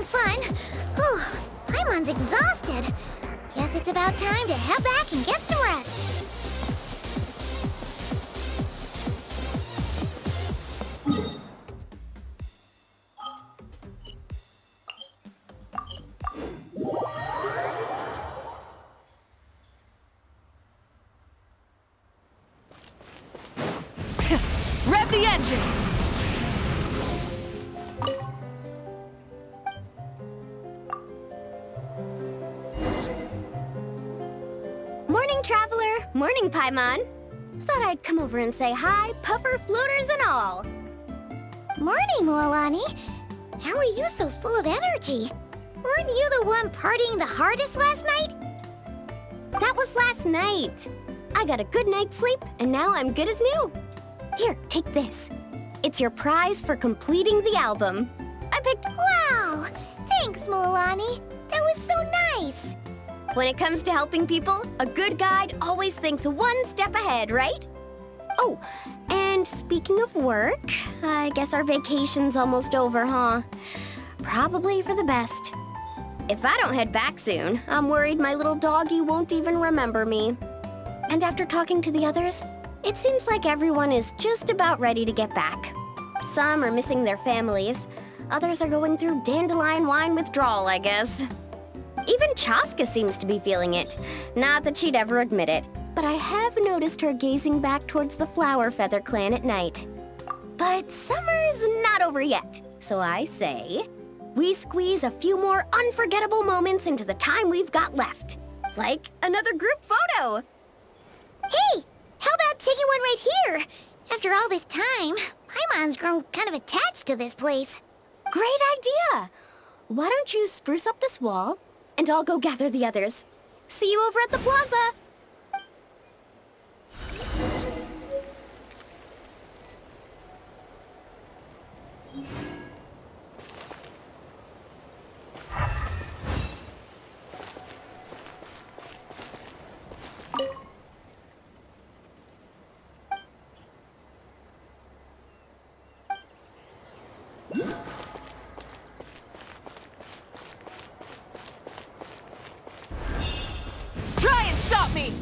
having fun. Whew, Paimon's exhausted. Guess it's about time to head back and get some rest. Rev the engines! Morning, Traveler. Morning, Paimon. Thought I'd come over and say hi, puffer, floaters, and all. Morning, Moalani. How are you so full of energy? Weren't you the one partying the hardest last night? That was last night. I got a good night's sleep, and now I'm good as new. Here, take this. It's your prize for completing the album. I picked... Wow! Thanks, Moalani. That was so nice. When it comes to helping people, a good guide always thinks one step ahead, right? Oh, and speaking of work, I guess our vacation's almost over, huh? Probably for the best. If I don't head back soon, I'm worried my little doggy won't even remember me. And after talking to the others, it seems like everyone is just about ready to get back. Some are missing their families. Others are going through dandelion wine withdrawal, I guess. Even Chaska seems to be feeling it. Not that she'd ever admit it, but I have noticed her gazing back towards the Flower Feather clan at night. But summer's not over yet, so I say, we squeeze a few more unforgettable moments into the time we've got left. Like another group photo. Hey, how about taking one right here? After all this time, Paimon's grown kind of attached to this place. Great idea! Why don't you spruce up this wall, and I'll go gather the others. See you over at the plaza! Try and stop me!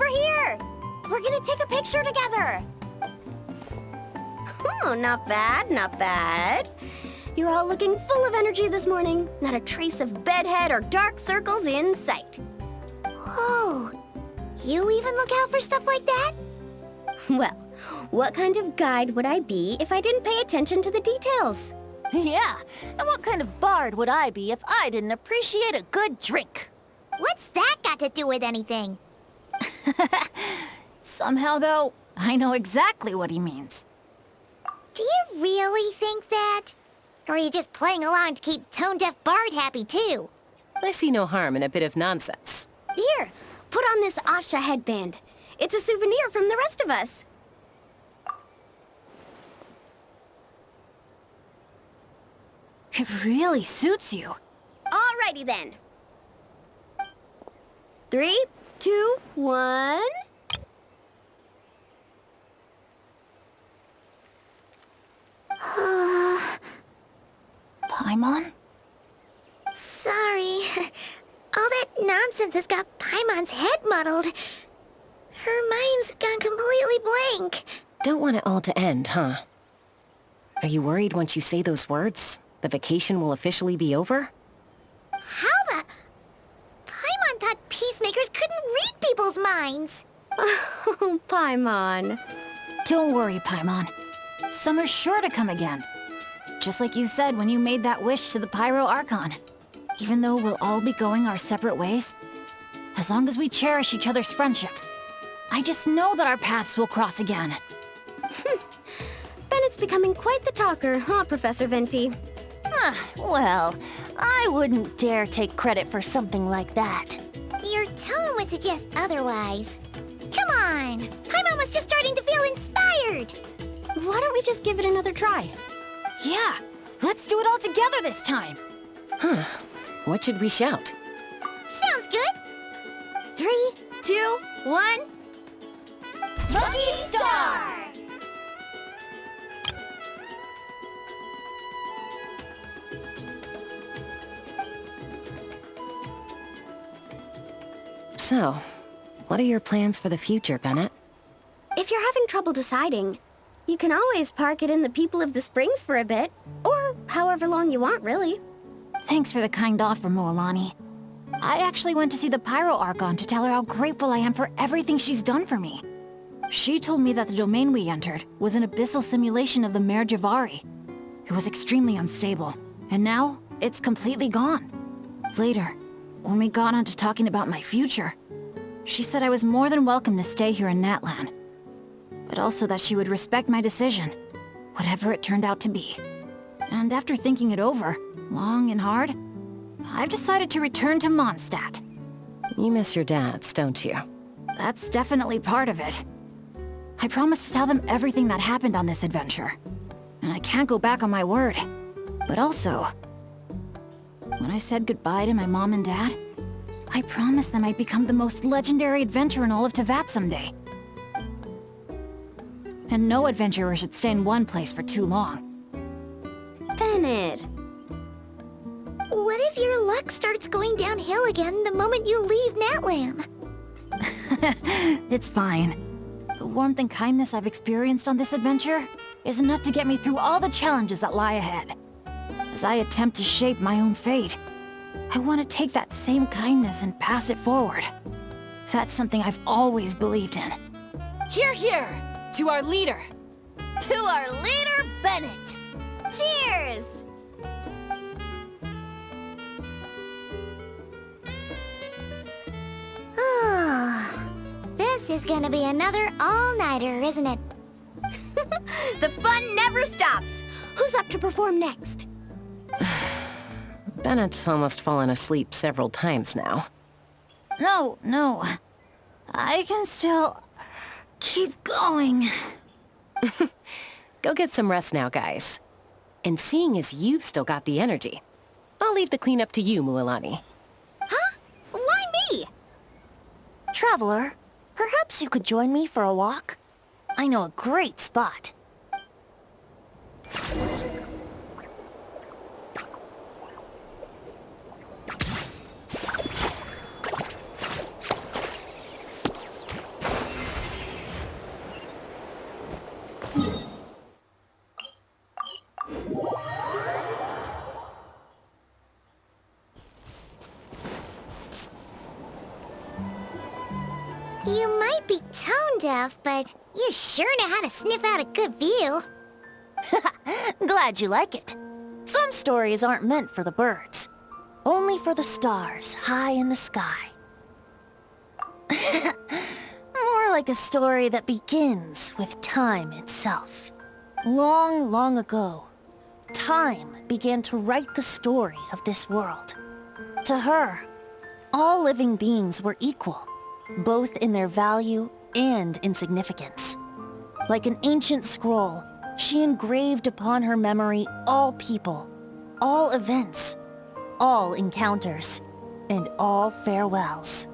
over here! We're gonna take a picture together! Oh, not bad, not bad. You're all looking full of energy this morning. Not a trace of bedhead or dark circles in sight. Oh, you even look out for stuff like that? Well, what kind of guide would I be if I didn't pay attention to the details? Yeah, and what kind of bard would I be if I didn't appreciate a good drink? What's that got to do with anything? Somehow, though, I know exactly what he means. Do you really think that? Or are you just playing along to keep tone-deaf Bard happy, too? I see no harm in a bit of nonsense. Here, put on this Asha headband. It's a souvenir from the rest of us. It really suits you. Alrighty then. 3, 2, 1... Paimon? Sorry. All that nonsense has got Paimon's head muddled. Her mind's gone completely blank. Don't want it all to end, huh? Are you worried once you say those words, the vacation will officially be over? How the... Paimon thought peacemakers couldn't read people's minds. Oh, Paimon. Don't worry, Paimon. Summer's sure to come again. Just like you said when you made that wish to the Pyro Archon. Even though we'll all be going our separate ways, as long as we cherish each other's friendship, I just know that our paths will cross again. Bennett's becoming quite the talker, huh, Professor Venti? Well, I wouldn't dare take credit for something like that. Your tone would suggest otherwise. Come on! Paimon was just starting to feel inspired! Why don't we just give it another try? Yeah, let's do it all together this time. Huh. What should we shout? Sounds good! 3, 2, 1... Lucky Star! So, what are your plans for the future, Bennett? If you're having trouble deciding, you can always park it in the People of the Springs for a bit. Or however long you want, really. Thanks for the kind offer, Moalani. I actually went to see the Pyro Archon to tell her how grateful I am for everything she's done for me. She told me that the domain we entered was an abyssal simulation of the Mare Javari. It was extremely unstable, and now it's completely gone. Later, when we got on to talking about my future, she said I was more than welcome to stay here in Natlan, but also that she would respect my decision, whatever it turned out to be. And after thinking it over, long and hard, I've decided to return to Mondstadt. You miss your dads, don't you? That's definitely part of it. I promised to tell them everything that happened on this adventure, and I can't go back on my word. But also, when I said goodbye to my mom and dad, I promised them I'd become the most legendary adventurer in all of Teyvat someday. And no adventurer should stay in one place for too long. Bennett. What if your luck starts going downhill again the moment you leave Natlan? It's fine. The warmth and kindness I've experienced on this adventure is enough to get me through all the challenges that lie ahead. As I attempt to shape my own fate, I want to take that same kindness and pass it forward. That's something I've always believed in. Hear, hear! To our leader! To our leader, Bennett! Cheers! Oh, this is gonna be another all-nighter, isn't it? The fun never stops! Who's up to perform next? Bennett's almost fallen asleep several times now. No. I can still keep going. Go get some rest now, guys. And seeing as you've still got the energy, I'll leave the cleanup to you, Mualani. Huh? Why me? Traveler, perhaps you could join me for a walk? I know a great spot. You might be tone deaf, but you sure know how to sniff out a good view. Glad you like it. Some stories aren't meant for the birds. Only for the stars high in the sky. More like a story that begins with time itself. Long, long ago, time began to write the story of this world. To her, all living beings were equal, both in their value and in significance. Like an ancient scroll, she engraved upon her memory all people, all events, all encounters, and all farewells.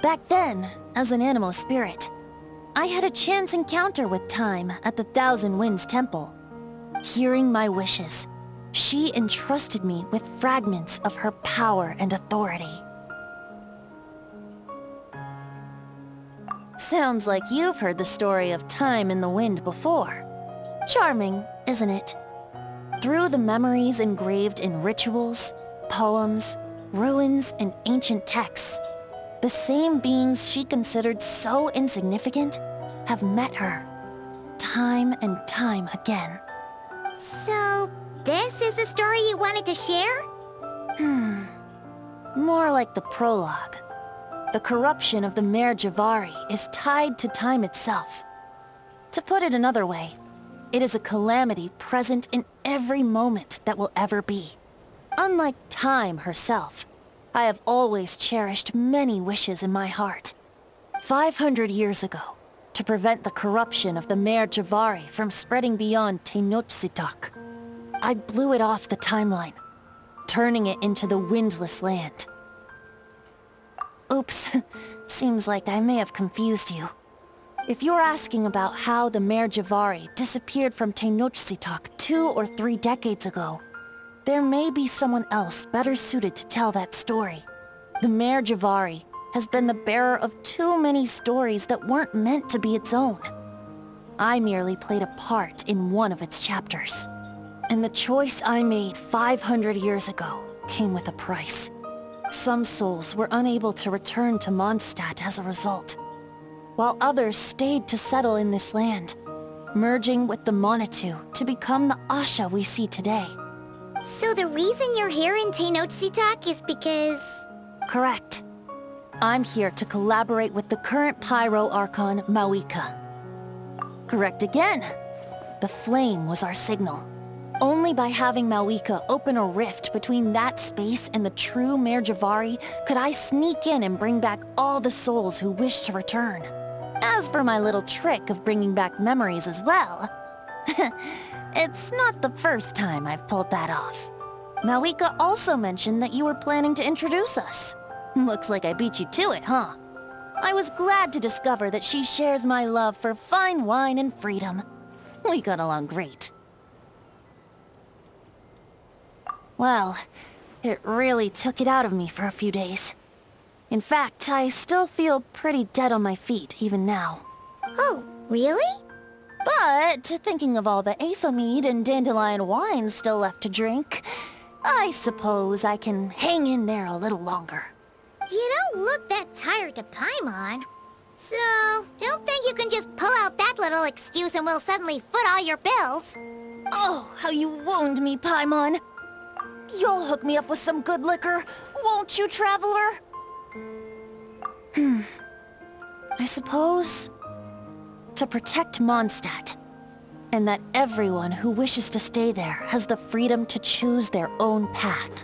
Back then, as an animal spirit, I had a chance encounter with time at the Thousand Winds Temple. Hearing my wishes, she entrusted me with fragments of her power and authority. Sounds like you've heard the story of time in the wind before. Charming, isn't it? Through the memories engraved in rituals, poems, ruins, and ancient texts, the same beings she considered so insignificant have met her, time and time again. So, this is the story you wanted to share? More like the prologue. The corruption of the Mare Javari is tied to time itself. To put it another way, it is a calamity present in every moment that will ever be. Unlike time herself, I have always cherished many wishes in my heart. 500 years ago, to prevent the corruption of the Mare Javari from spreading beyond Tenochtitlan, I blew it off the timeline, turning it into the Windless Land. Oops, seems like I may have confused you. If you're asking about how the Mare Javari disappeared from Tenochtitlan 2 or 3 decades ago, there may be someone else better suited to tell that story. The Mare Javari has been the bearer of too many stories that weren't meant to be its own. I merely played a part in one of its chapters. And the choice I made 500 years ago came with a price. Some souls were unable to return to Mondstadt as a result, while others stayed to settle in this land, merging with the Monitu to become the Asha we see today. So the reason you're here in Tenochtitlan is because... Correct. I'm here to collaborate with the current Pyro Archon, Mawika. Correct again. The flame was our signal. Only by having Mawika open a rift between that space and the true Mare Javari could I sneak in and bring back all the souls who wish to return. As for my little trick of bringing back memories as well, it's not the first time I've pulled that off. Mawika also mentioned that you were planning to introduce us. Looks like I beat you to it, huh? I was glad to discover that she shares my love for fine wine and freedom. We got along great. Well, it really took it out of me for a few days. In fact, I still feel pretty dead on my feet even now. Oh, really? But, thinking of all the Aether mead and dandelion wine still left to drink, I suppose I can hang in there a little longer. You don't look that tired to Paimon. So, don't think you can just pull out that little excuse and we'll suddenly foot all your bills. Oh, how you wound me, Paimon. You'll hook me up with some good liquor, won't you, traveler? I suppose... to protect Mondstadt, and that everyone who wishes to stay there has the freedom to choose their own path.